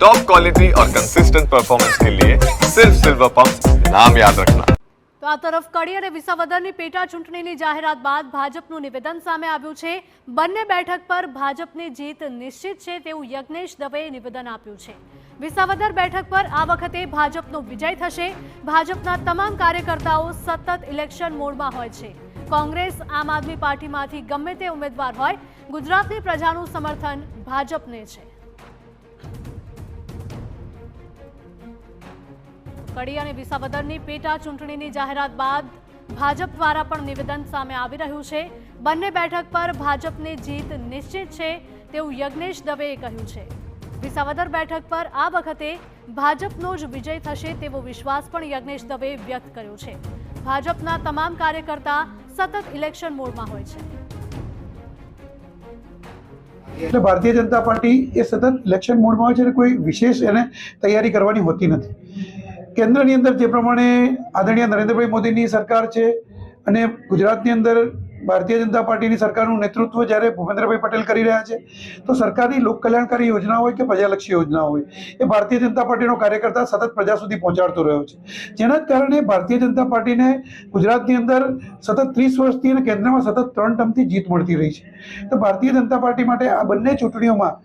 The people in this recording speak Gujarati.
टॉप क्वालिटी और कंसिस्टेंट परफॉर्मेंस के लिए सिर्फ सिल्वर पंप नाम याद रखना। તો આ તરફ કડી અને વિસાવદરની પેટા ચૂંટણીની જાહેરાત બાદ ભાજપનું નિવેદન સામે આવ્યું છે। બંને બેઠક પર ભાજપની જીત નિશ્ચિત છે તેવું યજ્ઞેશ દવેએ નિવેદન આપ્યું છે। વિસાવદર બેઠક પર આ વખતે ભાજપનો વિજય થશે। ભાજપના તમામ કાર્યકર્તાઓ સતત ઇલેક્શન મોડમાં હોય છે। કોંગ્રેસ આમ આદમી પાર્ટીમાંથી ગમે તે ઉમેદવાર હોય, ગુજરાતની પ્રજાનું સમર્થન ભાજપને છે। કડી અને વિસાવદરની પેટા ચૂંટણીની જાહેરાત બાદ ભાજપ દ્વારા પણ નિવેદન સામે આવી રહ્યું છે। બંને બેઠક પર ભાજપની જીત નિશ્ચિત છે તેવું યજ્ઞેશ દવેએ કહ્યું છે। વિસાવદર બેઠક પર આ વખતે ભાજપનો જ વિજય થશે તેવો વિશ્વાસ પણ યજ્ઞેશ દવેએ વ્યક્ત કર્યો છે। ભાજપના તમામ કાર્યકર્તા સતત ઇલેક્શન મોડમાં હોય છે। એટલે ભારતીય જનતા પાર્ટી એ સતત ઇલેક્શન મોડમાં હોય છે અને કોઈ વિશેષ એને તૈયારી કરવાની હોતી નથી। કેન્દ્રની અંદર જે પ્રમાણે આદરણીય નરેન્દ્રભાઈ મોદીની સરકાર છે અને ગુજરાતની અંદર ભારતીય જનતા પાર્ટીની સરકારનું નેતૃત્વ જ્યારે ભૂપેન્દ્રભાઈ પટેલ કરી રહ્યા છે, તો સરકારની લોક કલ્યાણકારી યોજના હોય કે પ્રજાલક્ષી યોજના હોય, એ ભારતીય જનતા પાર્ટીનો કાર્યકર્તા સતત પ્રજા સુધી પહોંચાડતો રહ્યો છે। જેના જ કારણે ભારતીય જનતા પાર્ટીને ગુજરાતની અંદર સતત 30 વર્ષથી અને કેન્દ્રમાં સતત 3 ટર્મથી જીત મળતી રહી છે। તો ભારતીય જનતા પાર્ટી માટે આ બંને ચૂંટણીઓમાં